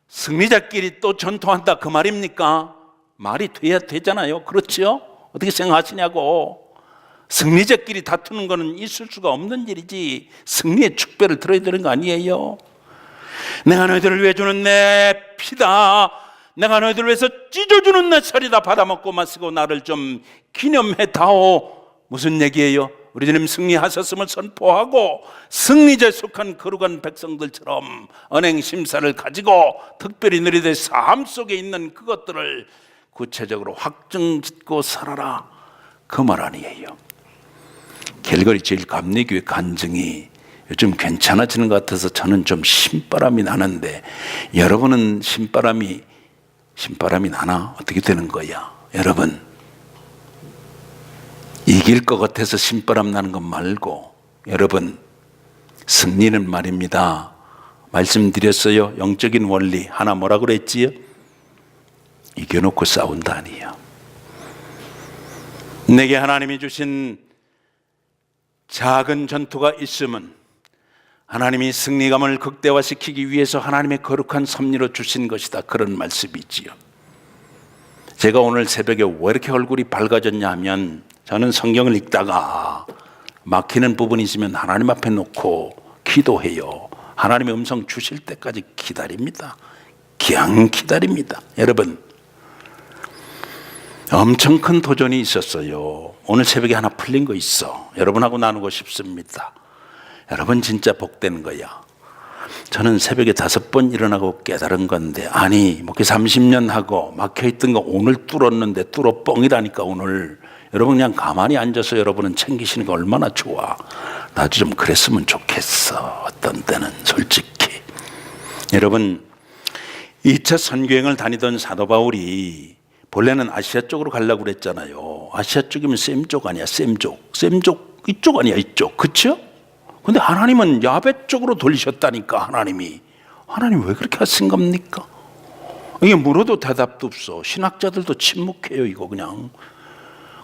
승리자끼리 또 전투한다 그 말입니까? 말이 돼야 되잖아요. 그렇죠? 어떻게 생각하시냐고. 승리자끼리 다투는 것은 있을 수가 없는 일이지 승리의 축배를 들어야 되는 거 아니에요? 내가 너희들을 위해 주는 내 피다 내가 너희들을 위해서 찢어주는 내 살이다 받아먹고 마시고 나를 좀 기념해다오. 무슨 얘기예요? 우리 주님 승리하셨음을 선포하고 승리자에 속한 거룩한 백성들처럼 언행심사를 가지고 특별히 너희들의 삶 속에 있는 그것들을 구체적으로 확증짓고 살아라 그 말 아니에요. 갤거리 제일 감리교회 간증이 요즘 괜찮아지는 것 같아서 저는 좀 신바람이 나는데 여러분은 신바람이 나나? 어떻게 되는 거야? 여러분 이길 것 같아서 신바람 나는 것 말고 여러분 승리는 말입니다. 말씀드렸어요. 영적인 원리 하나 뭐라 그랬지요? 이겨놓고 싸운다 아니에요. 내게 하나님이 주신 작은 전투가 있으면 하나님이 승리감을 극대화시키기 위해서 하나님의 거룩한 섭리로 주신 것이다 그런 말씀이지요. 제가 오늘 새벽에 왜 이렇게 얼굴이 밝아졌냐 하면 저는 성경을 읽다가 막히는 부분이 있으면 하나님 앞에 놓고 기도해요. 하나님의 음성 주실 때까지 기다립니다. 그냥 기다립니다. 여러분, 엄청 큰 도전이 있었어요. 오늘 새벽에 하나 풀린 거 있어. 여러분하고 나누고 싶습니다. 여러분 진짜 복된 거야. 저는 새벽에 5번 일어나고 깨달은 건데, 아니 목회 30년 하고 막혀있던 거 오늘 뚫었는데 뚫어 뻥이라니까. 오늘 여러분 그냥 가만히 앉아서 여러분은 챙기시는 게 얼마나 좋아. 나도 좀 그랬으면 좋겠어. 어떤 때는 솔직히. 여러분 2차 선교행을 다니던 사도 바울이 본래는 아시아 쪽으로 가려고 그랬잖아요. 아시아 쪽이면 셈 쪽 아니야. 셈 쪽 이쪽 아니야. 이쪽. 그렇죠? 근데 하나님은 야베 쪽으로 돌리셨다니까. 하나님 왜 그렇게 하신 겁니까? 이게 물어도 대답도 없어. 신학자들도 침묵해요. 이거 그냥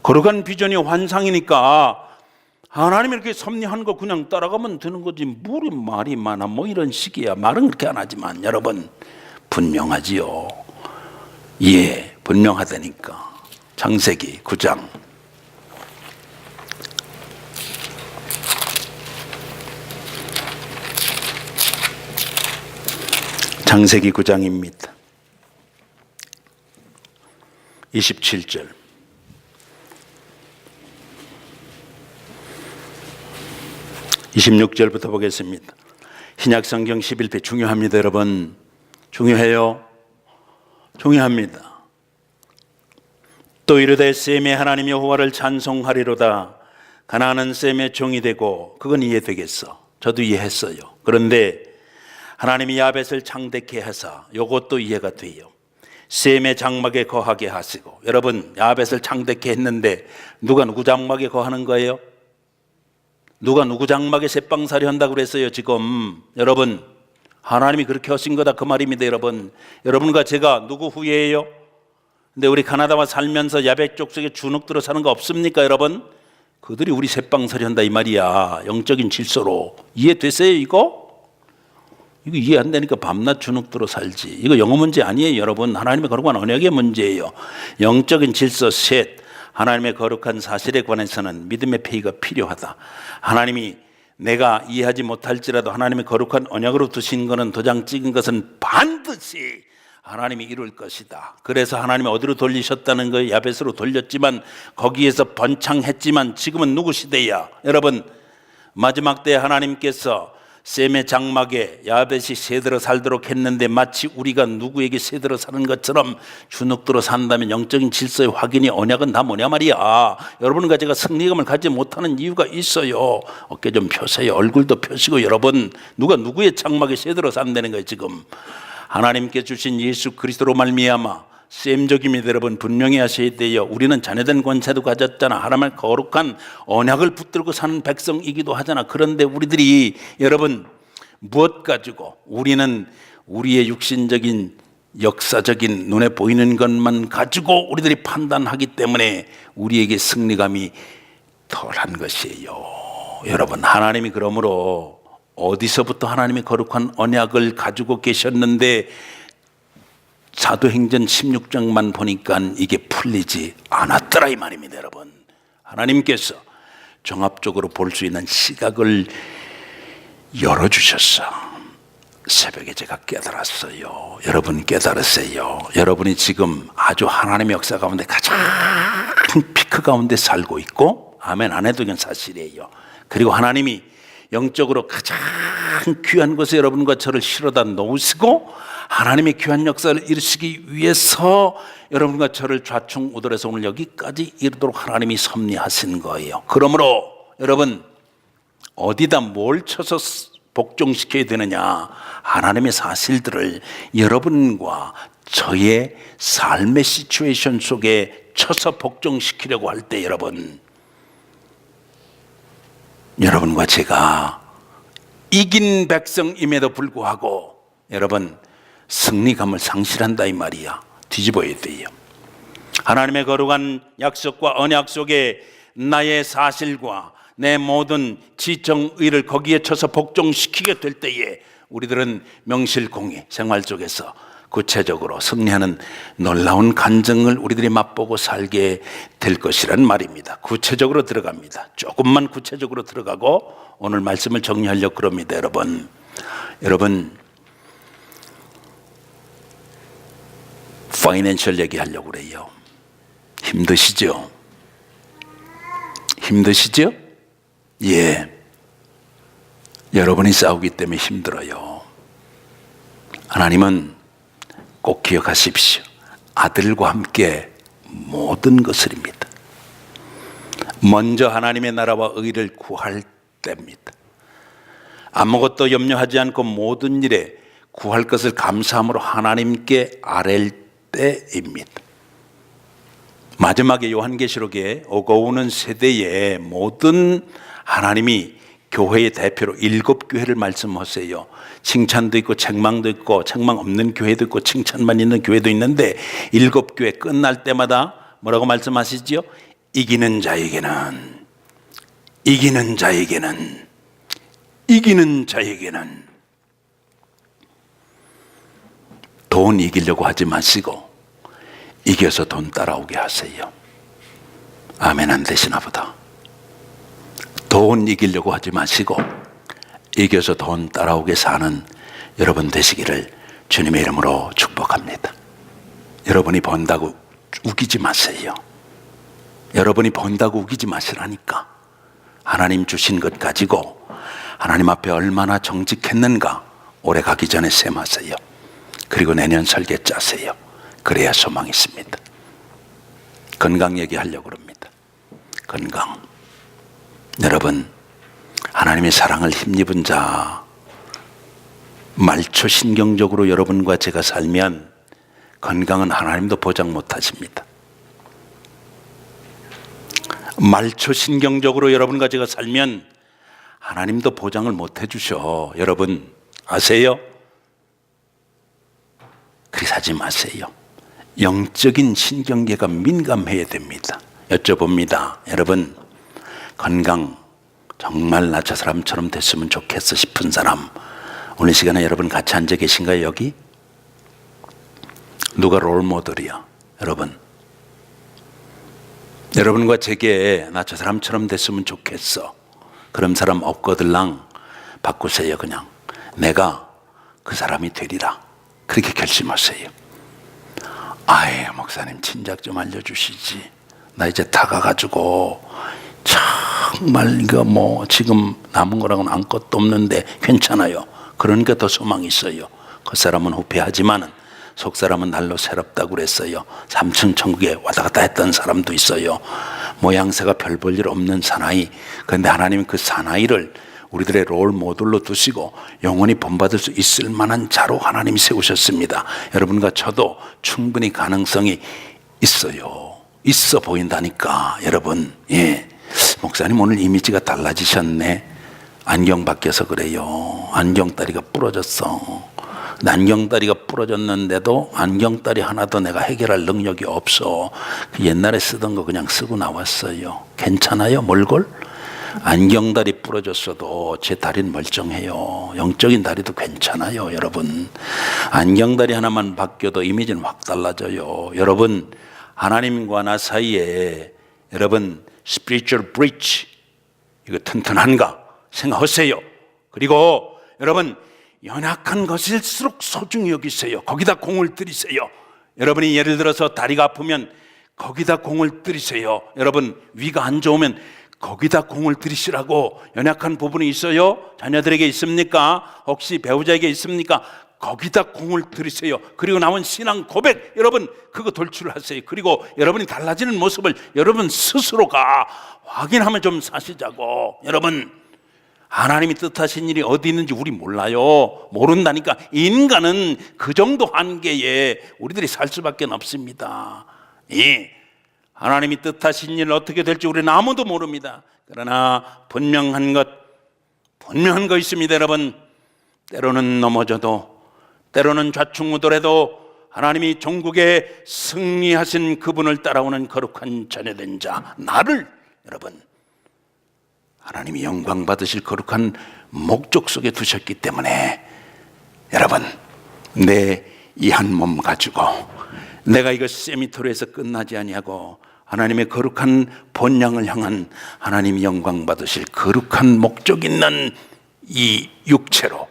거룩한 비전이 환상이니까 하나님이 이렇게 섭리한 거 그냥 따라가면 되는 거지. 뭘 말이 많아 뭐 이런 식이야. 말은 그렇게 안 하지만 여러분 분명하지요. 예, 분명하다니까. 창세기 9장 창세기 9장입니다. 27절. (26절부터) 보겠습니다. 신약성경 11편 중요합니다. 여러분 중요해요. 중요합니다. 또 이르되 셈의 하나님 여호와를 찬송하리로다. 가나안은 셈의 종이 되고. 그건 이해되겠어. 저도 이해했어요. 그런데 하나님이 야벳을 창대케 하사, 이것도 이해가 돼요. 셈의 장막에 거하게 하시고. 여러분 야벳을 창대케 했는데 누가 누구 장막에 거하는 거예요? 누가 누구 장막에 새빵살이 한다고 그랬어요 지금. 여러분 하나님이 그렇게 하신 거다 그 말입니다. 여러분 여러분과 제가 누구 후예예요? 근데 우리 가나다와 살면서 야벳 쪽 속에 주눅 들어 사는 거 없습니까? 여러분 그들이 우리 새빵살이 한다 이 말이야. 영적인 질서로. 이해되세요 이거? 이거 이해 안 되니까 밤낮 주눅 들어 살지. 이거 영어 문제 아니에요 여러분. 하나님의 거룩한 언약의 문제예요. 영적인 질서 셋. 하나님의 거룩한 사실에 관해서는 믿음의 페이가 필요하다. 하나님이 내가 이해하지 못할지라도 하나님의 거룩한 언약으로 두신 것은, 도장 찍은 것은 반드시 하나님이 이룰 것이다. 그래서 하나님이 어디로 돌리셨다는 거예요? 야벳으로 돌렸지만 거기에서 번창했지만 지금은 누구 시대야? 여러분 마지막 때 하나님께서 셈의 장막에 야벳이 새들어 살도록 했는데 마치 우리가 누구에게 새들어 사는 것처럼 주눅들어 산다면 영적인 질서의 확인이 언약은 다 뭐냐 말이야. 여러분과 제가 승리감을 갖지 못하는 이유가 있어요. 어깨 좀 펴세요. 얼굴도 펴시고. 여러분 누가 누구의 장막에 새들어 산다는 거예요 지금. 하나님께 주신 예수 그리스도로 말미암아 셈적입니다. 여러분 분명히 하셔야 돼요. 우리는 자녀된 권세도 가졌잖아. 하나님의 거룩한 언약을 붙들고 사는 백성이기도 하잖아. 그런데 우리들이 여러분 무엇 가지고, 우리는 우리의 육신적인 역사적인 눈에 보이는 것만 가지고 우리들이 판단하기 때문에 우리에게 승리감이 덜한 것이에요. 여러분 하나님이 그러므로 어디서부터 하나님의 거룩한 언약을 가지고 계셨는데 사도행전 16장만 보니까 이게 풀리지 않았더라 이 말입니다. 여러분 하나님께서 종합적으로 볼 수 있는 시각을 열어주셨어. 새벽에 제가 깨달았어요. 여러분 깨달으세요. 여러분이 지금 아주 하나님의 역사 가운데 가장 피크 가운데 살고 있고, 아멘 안 해도 그냥 사실이에요. 그리고 하나님이 영적으로 가장 귀한 곳에 여러분과 저를 실어다 놓으시고 하나님의 귀한 역사를 이루시기 위해서 여러분과 저를 좌충우돌해서 오늘 여기까지 이르도록 하나님이 섭리하신 거예요. 그러므로 여러분 어디다 뭘 쳐서 복종시켜야 되느냐? 하나님의 사실들을 여러분과 저의 삶의 시츄에이션 속에 쳐서 복종시키려고 할 때 여러분과 제가 이긴 백성임에도 불구하고 여러분 승리감을 상실한다 이 말이야. 뒤집어야 돼요. 하나님의 거룩한 약속과 언약 속에 나의 사실과 내 모든 지정의를 거기에 쳐서 복종시키게 될 때에 우리들은 명실공히 생활 속에서 구체적으로 승리하는 놀라운 간증을 우리들이 맛보고 살게 될 것이란 말입니다. 구체적으로 들어갑니다. 조금만 구체적으로 들어가고 오늘 말씀을 정리하려고 그럽니다. 여러분 파이낸셜 얘기하려고 그래요. 힘드시죠? 예. 여러분이 싸우기 때문에 힘들어요. 하나님은 꼭 기억하십시오. 아들과 함께 모든 것을입니다. 먼저 하나님의 나라와 의를 구할 때입니다. 아무것도 염려하지 않고 모든 일에 구할 것을 감사함으로 하나님께 아랠 때입니다. 마지막에 요한계시록에 오고오는 세대에 모든 하나님이 교회의 대표로 7교회를 말씀하세요. 칭찬도 있고 책망도 있고 책망 없는 교회도 있고 칭찬만 있는 교회도 있는데 7교회 끝날 때마다 뭐라고 말씀하시지요? 이기는 자에게는 돈 이기려고 하지 마시고 이겨서 돈 따라오게 하세요. 아멘 안 되시나 보다. 돈 이기려고 하지 마시고 이겨서 돈 따라오게 사는 여러분 되시기를 주님의 이름으로 축복합니다. 여러분이 번다고 우기지 마세요. 여러분이 번다고 우기지 마시라니까. 하나님 주신 것 가지고 하나님 앞에 얼마나 정직했는가 올해 가기 전에 셈하세요. 그리고 내년 설계 짜세요. 그래야 소망이 있습니다. 건강 얘기하려고 합니다. 건강. 여러분, 하나님의 사랑을 힘입은 자, 말초신경적으로 여러분과 제가 살면 건강은 하나님도 보장 못하십니다. 말초신경적으로 여러분과 제가 살면 하나님도 보장을 못 해주셔. 여러분 아세요? 그렇게 사지 마세요. 영적인 신경계가 민감해야 됩니다. 여쭤봅니다. 여러분 건강 정말 나 저 사람처럼 됐으면 좋겠어 싶은 사람 오늘 시간에 여러분 같이 앉아 계신가요? 여기? 누가 롤모델이야? 여러분과 제게 나 저 사람처럼 됐으면 좋겠어 그런 사람 없거들랑 바꾸세요. 그냥 내가 그 사람이 되리라 그렇게 결심하세요. 아예 목사님 친작 좀 알려주시지. 나 이제 다가가지고 정말 이거 뭐 지금 남은 거랑은 아무것도 없는데 괜찮아요. 그러니까 더 소망이 있어요. 그 사람은 후패하지만은 속 사람은 날로 새롭다고 그랬어요. 3층 천국에 왔다 갔다 했던 사람도 있어요. 모양새가 별 볼 일 없는 사나이. 그런데 하나님은 그 사나이를 우리들의 롤 모델로 두시고 영원히 본받을 수 있을 만한 자로 하나님이 세우셨습니다. 여러분과 저도 충분히 가능성이 있어 보인다니까. 여러분, 예. 목사님 오늘 이미지가 달라지셨네. 안경 바뀌어서 그래요. 안경다리가 부러졌어. 안경다리가 부러졌는데도 안경다리 하나도 내가 해결할 능력이 없어. 옛날에 쓰던 거 그냥 쓰고 나왔어요. 괜찮아요? 몰골? 안경다리 부러졌어도 제 다리는 멀쩡해요. 영적인 다리도 괜찮아요. 여러분 안경다리 하나만 바뀌어도 이미지는 확 달라져요. 여러분 하나님과 나 사이에 여러분 spiritual breach 이거 튼튼한가 생각하세요. 그리고 여러분 연약한 것일수록 소중히 여기세요. 거기다 공을 들이세요. 여러분이 예를 들어서 다리가 아프면 거기다 공을 들이세요. 여러분 위가 안 좋으면 거기다 공을 들이시라고. 연약한 부분이 있어요? 자녀들에게 있습니까? 혹시 배우자에게 있습니까? 거기다 공을 들이세요. 그리고 남은 신앙 고백 여러분 그거 돌출하세요. 그리고 여러분이 달라지는 모습을 여러분 스스로가 확인하면 좀 사시자고. 여러분 하나님이 뜻하신 일이 어디 있는지 우리 몰라요. 모른다니까. 인간은 그 정도 한계에 우리들이 살 수밖에 없습니다. 예. 하나님이 뜻하신 일 어떻게 될지 우리는 아무도 모릅니다. 그러나 분명한 거 있습니다. 여러분 때로는 넘어져도 때로는 좌충우돌해도 하나님이 종국에 승리하신 그분을 따라오는 거룩한 자녀된 자 나를 여러분 하나님이 영광 받으실 거룩한 목적 속에 두셨기 때문에 여러분 내 이 한 몸 가지고 내가 이거 세미토리에서 끝나지 아니하고 하나님의 거룩한 본향을 향한 하나님이 영광 받으실 거룩한 목적 있는 이 육체로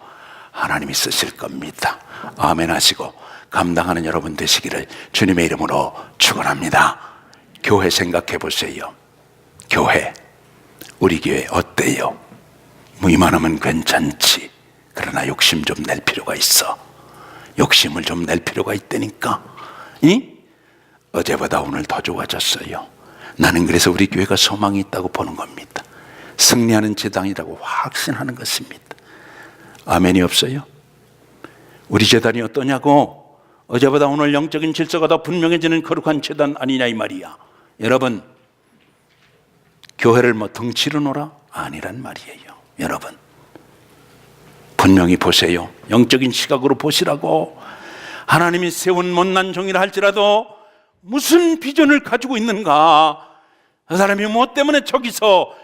하나님이 쓰실 겁니다. 아멘 하시고 감당하는 여러분 되시기를 주님의 이름으로 축원합니다. 교회 생각해 보세요. 교회, 우리 교회 어때요? 뭐 이만하면 괜찮지. 그러나 욕심 좀 낼 필요가 있어. 욕심을 좀 낼 필요가 있다니까. 어제보다 오늘 더 좋아졌어요. 나는 그래서 우리 교회가 소망이 있다고 보는 겁니다. 승리하는 제단이라고 확신하는 것입니다. 아멘이 없어요? 우리 제단이 어떠냐고? 어제보다 오늘 영적인 질서가 더 분명해지는 거룩한 제단 아니냐 이 말이야. 여러분, 교회를 뭐 덩치로 놓으라? 아니란 말이에요. 여러분, 분명히 보세요. 영적인 시각으로 보시라고. 하나님이 세운 못난 종이라 할지라도 무슨 비전을 가지고 있는가? 그 사람이 뭐 때문에 저기서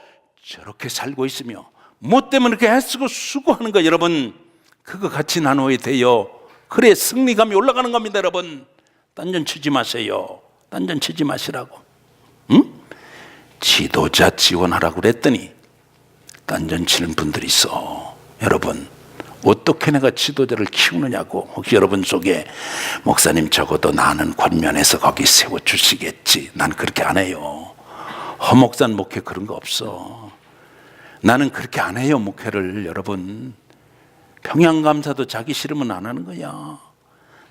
저렇게 살고 있으며 뭐 때문에 이렇게 애쓰고 수고하는가? 여러분, 그거 같이 나누어야 돼요. 그래 승리감이 올라가는 겁니다. 여러분, 딴전 치지 마세요. 딴전 치지 마시라고. 지도자 지원하라고 그랬더니 딴전 치는 분들이 있어. 여러분, 어떻게 내가 지도자를 키우느냐고. 혹시 여러분 속에 목사님 적어도 나는 권면해서 거기 세워주시겠지. 난 그렇게 안 해요. 허목산 목회 그런 거 없어. 나는 그렇게 안 해요. 목회를. 여러분, 평양감사도 자기 싫으면 안 하는 거야.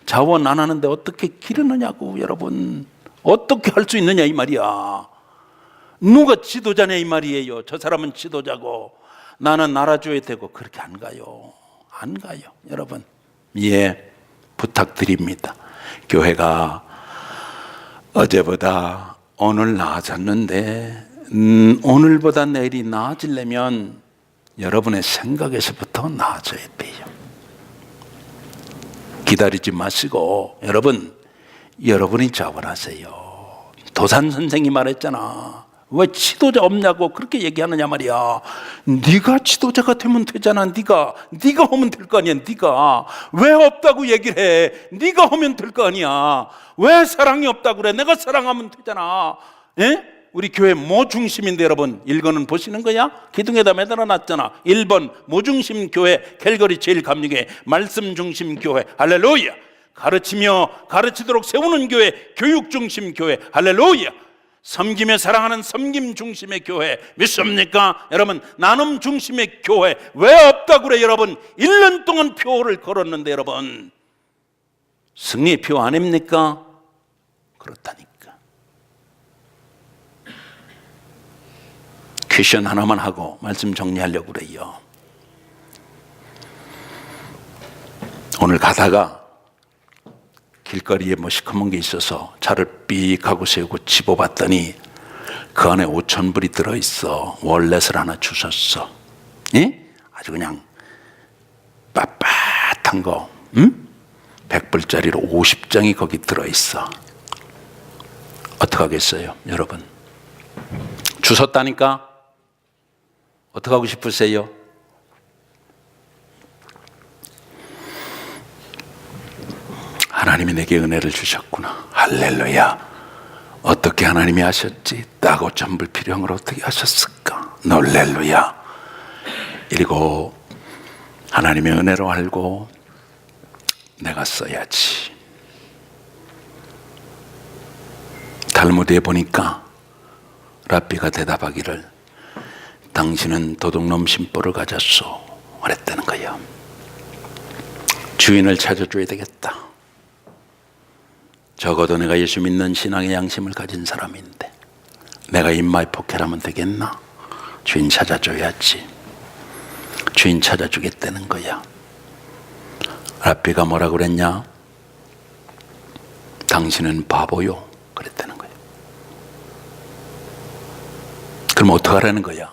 자원 안 하는데 어떻게 기르느냐고. 여러분, 어떻게 할 수 있느냐 이 말이야. 누가 지도자냐 이 말이에요. 저 사람은 지도자고 나는 나라줘야 되고. 그렇게 안 가요. 안 가요. 여러분, 예, 부탁드립니다. 교회가 어제보다 오늘 나아졌는데 오늘보다 내일이 나아지려면 여러분의 생각에서부터 나아져야 돼요. 기다리지 마시고 여러분이 자원하세요. 도산 선생이 말했잖아. 왜 지도자 없냐고 그렇게 얘기하느냐 말이야. 네가 지도자가 되면 되잖아. 네가 하면 될 거 아니야. 네가 왜 없다고 얘기를 해? 네가 하면 될 거 아니야. 왜 사랑이 없다고 그래? 내가 사랑하면 되잖아. 예? 우리 교회 뭐 중심인데 여러분, 1권은 보시는 거야? 기둥에다 매달아 놨잖아. 1번 뭐 중심 교회, 캘거리 제일 감리교회 말씀 중심 교회. 할렐루야. 가르치며 가르치도록 세우는 교회, 교육 중심 교회. 할렐루야. 섬기며 사랑하는 섬김 중심의 교회. 믿습니까? 여러분, 나눔 중심의 교회. 왜 없다고 그래? 여러분, 1년 동안 표를 걸었는데 여러분, 승리의 표 아닙니까? 그렇다니까. 퀴션 하나만 하고 말씀 정리하려고 그래요. 오늘 가다가 길거리에 뭐 시커먼 게 있어서 차를 삑 하고 세우고 집어봤더니 그 안에 5,000불이 들어있어. 월렛을 하나 주셨어. 예? 아주 그냥 빳빳한 거, 100불짜리로 50장이 거기 들어있어. 어떡하겠어요, 여러분? 주셨다니까? 어떡하고 싶으세요? 하나님이 내게 은혜를 주셨구나. 할렐루야. 어떻게 하나님이 하셨지? 딱 5,000불 필요한 어떻게 하셨을까? 놀렐루야. 그리고 하나님의 은혜로 알고 내가 써야지. 달무드에 보니까 랍비가 대답하기를 당신은 도둑놈 심보를 가졌소 그랬다는 거예요. 주인을 찾아줘야 되겠다. 적어도 내가 예수 믿는 신앙의 양심을 가진 사람인데 내가 인마이 포켓하면 되겠나? 주인 찾아줘야지. 주인 찾아주겠다는 거야. 랍비가 뭐라고 그랬냐? 당신은 바보요 그랬다는 거야. 그럼 어떡하라는 거야?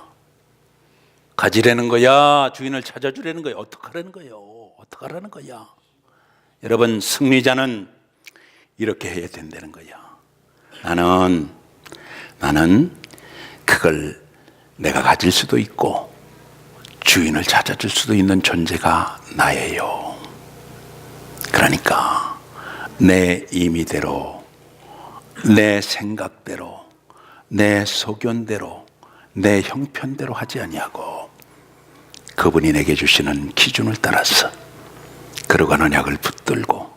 가지라는 거야? 주인을 찾아주라는 거야? 어떡하라는 거예요? 어떡하라는 거야? 여러분, 승리자는 이렇게 해야 된다는 거야. 나는 그걸 내가 가질 수도 있고 주인을 찾아줄 수도 있는 존재가 나예요. 그러니까 내 임의대로, 내 생각대로, 내 소견대로, 내 형편대로 하지 아니하고 그분이 내게 주시는 기준을 따라서 그러한 언약을 붙들고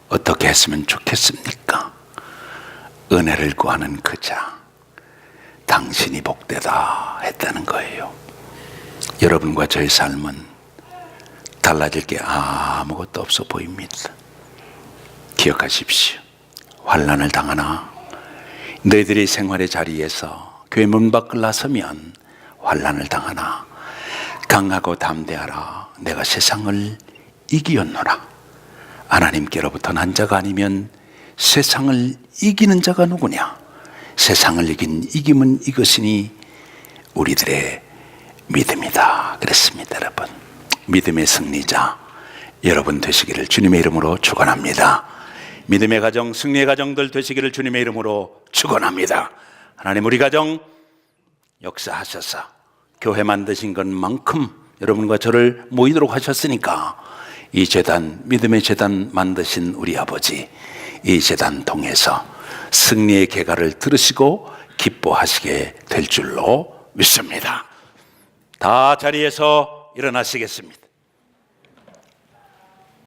어떻게 했으면 좋겠습니까? 은혜를 구하는 그 자, 당신이 복되다 했다는 거예요. 여러분과 저의 삶은 달라질 게 아무것도 없어 보입니다. 기억하십시오. 환난을 당하나 너희들이 생활의 자리에서 교회 문 밖을 나서면 환난을 당하나 강하고 담대하라. 내가 세상을 이기었노라. 하나님께로부터 난 자가 아니면 세상을 이기는 자가 누구냐? 세상을 이긴 이김은 이것이니 우리들의 믿음이다. 그랬습니다. 여러분, 믿음의 승리자 여러분 되시기를 주님의 이름으로 축원합니다. 믿음의 가정, 승리의 가정들 되시기를 주님의 이름으로 축원합니다. 하나님, 우리 가정 역사하셔서 교회 만드신 것만큼 여러분과 저를 모이도록 하셨으니까 이 재단, 믿음의 재단 만드신 우리 아버지, 이 재단 통해서 승리의 계가를 들으시고 기뻐하시게 될 줄로 믿습니다. 다 자리에서 일어나시겠습니다.